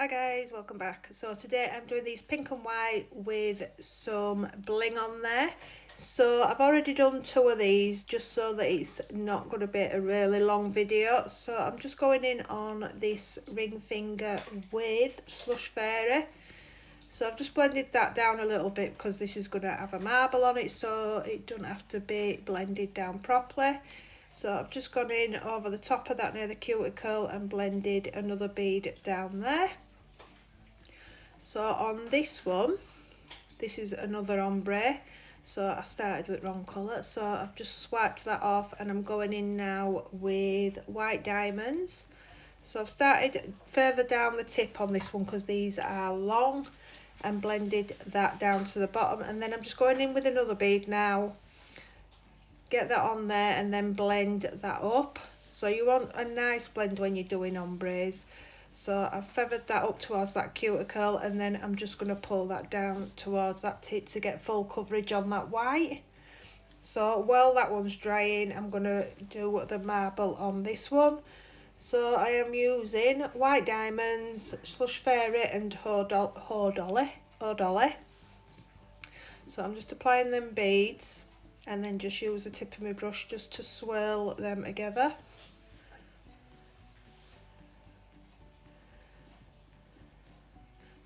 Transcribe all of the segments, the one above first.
Hi guys, welcome back. So today I'm doing these pink and white with some bling on there. So I've already done two of these just so that it's not going to be a really long video. So I'm just going in on this ring finger with Slush Fairy. So I've just blended that down a little bit because this is going to have a marble on it, so it doesn't have to be blended down properly. So I've just gone in over the top of that near the cuticle and blended another bead down there. So on this one, this is another ombre. So I started with wrong colour, so I've just swiped that off and I'm going in now with white diamonds. So I've started further down the tip on this one because these are long, and blended that down to the bottom, and then I'm just going in with another bead now, get that on there and then blend that up. So you want a nice blend when you're doing ombres. So I've feathered that up towards that cuticle, and then I'm just going to pull that down towards that tip to get full coverage on that white. So while that one's drying, I'm going to do the marble on this one. So I am using white diamonds, Slush Fairy and dolly. So I'm just applying them beads and then just use the tip of my brush just to swirl them together.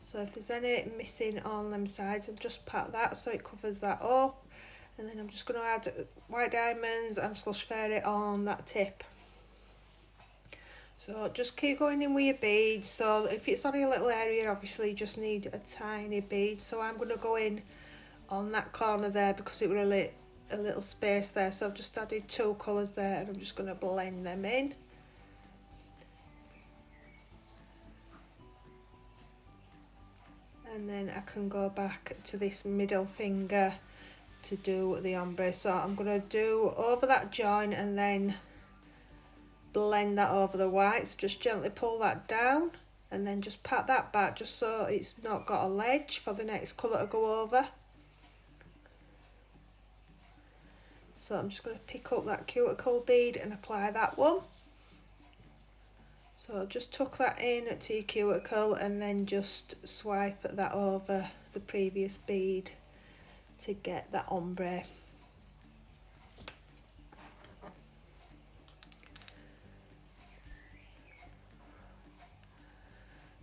So if there's any missing on them sides, I've just pat that so it covers that up. And then I'm just going to add white diamonds and Slush Fairy on that tip. So just keep going in with your beads. So if it's only a little area, obviously you just need a tiny bead. So I'm going to go in on that corner there because it was a little space there. So I've just added two colours there and I'm just going to blend them in. And then I can go back to this middle finger to do the ombre. So I'm going to do over that join and then blend that over the white. So just gently pull that down and then just pat that back just so it's not got a ledge for the next colour to go over. So I'm just going to pick up that cuticle bead and apply that one. So just tuck that in to your cuticle and then just swipe that over the previous bead to get that ombre.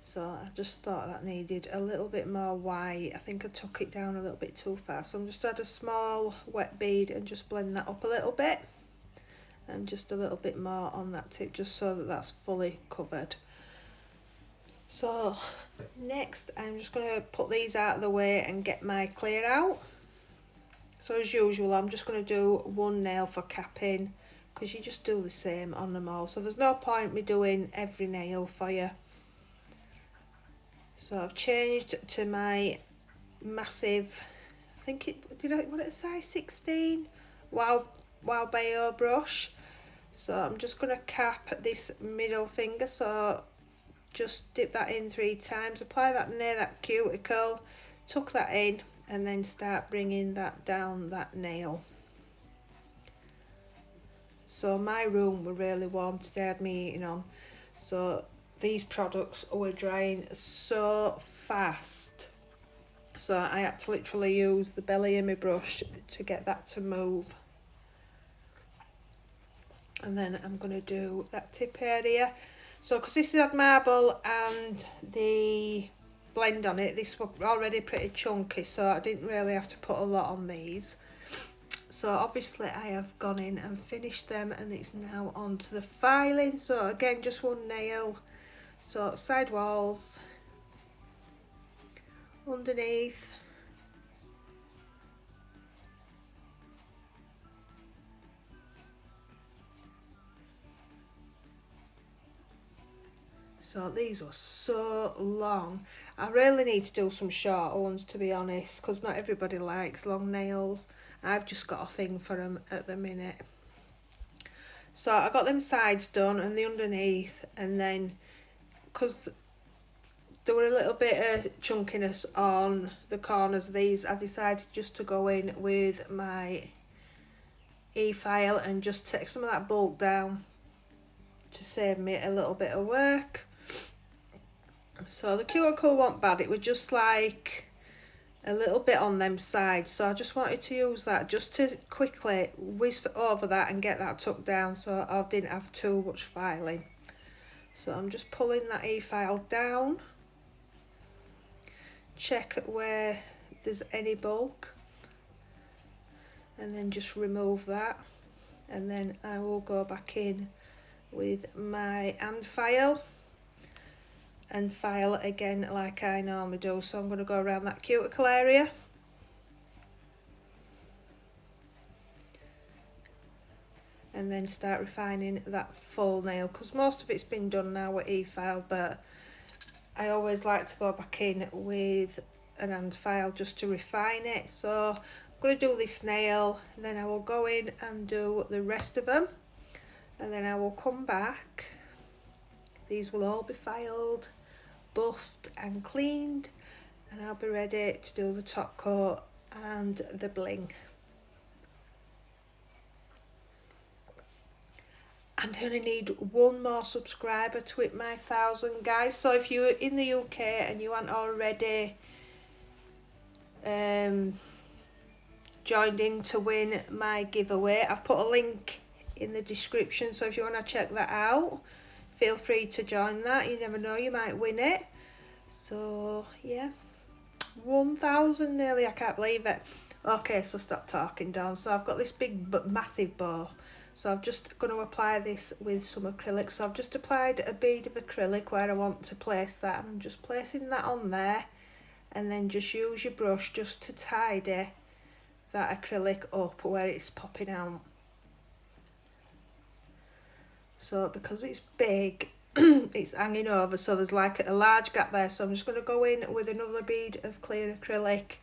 So I just thought that needed a little bit more white. I think I took it down a little bit too far. So I'm just add a small wet bead and just blend that up a little bit. And just a little bit more on that tip just so that that's fully covered. So next I'm just going to put these out of the way and get my clear out. So as usual I'm just going to do one nail for capping because you just do the same on them all. So there's no point me doing every nail for you. So I've changed to my massive, I think what it size 16 Wow Bayo brush. So I'm just going to cap this middle finger, so just dip that in 3 times, apply that near that cuticle, tuck that in and then start bringing that down that nail. So my room were really warm today, I had me eating on, so these products were drying so fast. So I had to literally use the belly of my brush to get that to move. And then I'm going to do that tip area. So because this had marble and the blend on it, this was already pretty chunky, so I didn't really have to put a lot on these. So obviously I have gone in and finished them and it's now on to the filing. So again, just one nail. So side walls, underneath, so these were so long. I really need to do some short ones, to be honest, because not everybody likes long nails. I've just got a thing for them at the minute. So I got them sides done and the underneath, and then because there were a little bit of chunkiness on the corners of these, I decided just to go in with my e-file and just take some of that bulk down to save me a little bit of work. So the cuticle wasn't bad, it was just like a little bit on them sides, so I just wanted to use that just to quickly whiz over that and get that tucked down so I didn't have too much filing. So I'm just pulling that e-file down, check where there's any bulk, and then just remove that, and then I will go back in with my hand file and file again like I normally do. So I'm going to go around that cuticle area, and then start refining that full nail, because most of it's been done now with e-file, but I always like to go back in with an hand file just to refine it. So I'm going to do this nail, and then I will go in and do the rest of them, and then I will come back. These will all be filed, buffed and cleaned, and I'll be ready to do the top coat and the bling. And I only need one more subscriber to hit my 1,000, guys. So if you're in the UK and you aren't already joined in to win my giveaway, I've put a link in the description, so if you want to check that out, feel free to join that. You never know, you might win it. So yeah, 1,000 nearly, I can't believe it. Okay, so stop talking, Dawn. So I've got this big but massive bow, so I'm just going to apply this with some acrylic. So I've just applied a bead of acrylic where I want to place that, and I'm just placing that on there, and then just use your brush just to tidy that acrylic up where it's popping out. So because it's big, it's hanging over, so there's like a large gap there, so I'm just going to go in with another bead of clear acrylic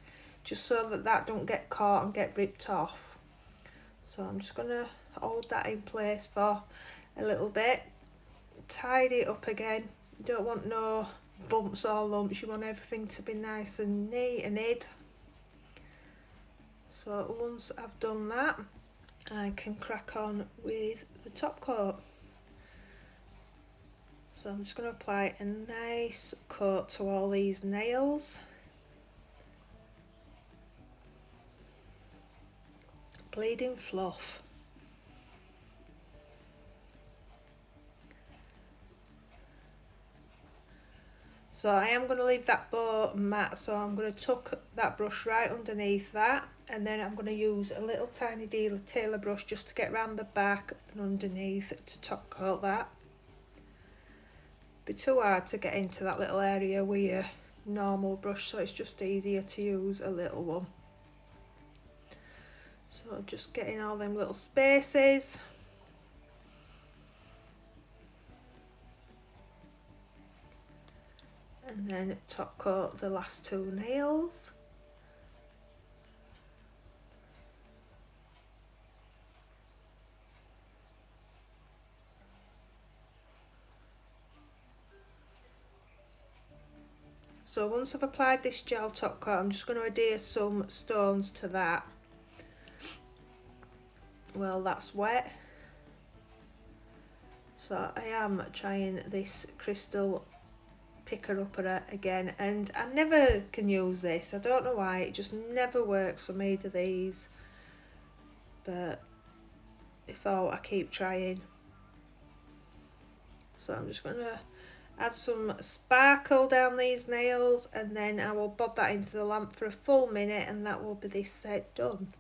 just so that that don't get caught and get ripped off. So I'm just going to hold that in place for a little bit, tidy it up again. You don't want no bumps or lumps, you want everything to be nice and neat and hid. So once I've done that, I can crack on with the top coat. So I'm just going to apply a nice coat to all these nails. Bleeding fluff. So I am going to leave that bow matte, so I'm going to tuck that brush right underneath that, and then I'm going to use a little tiny tailor brush just to get around the back and underneath to top coat that. Be too hard to get into that little area with your normal brush, so it's just easier to use a little one. So just getting all them little spaces. And then top coat the last two nails. So once I've applied this gel top coat, I'm just going to adhere some stones to that. Well, that's wet. So I am trying this crystal picker upper again, and I never can use this. I don't know why, it just never works for me, do these. But I keep trying. So I'm just going to add some sparkle down these nails, and then I will bob that into the lamp for a full minute, and that will be this set done.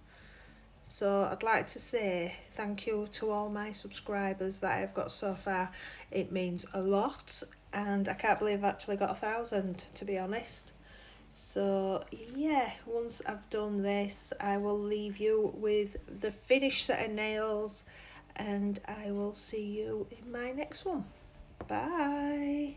So I'd like to say thank you to all my subscribers that I've got so far. It means a lot, and I can't believe I've actually got 1,000, to be honest. So yeah, once I've done this, I will leave you with the finished set of nails, and I will see you in my next one. Bye.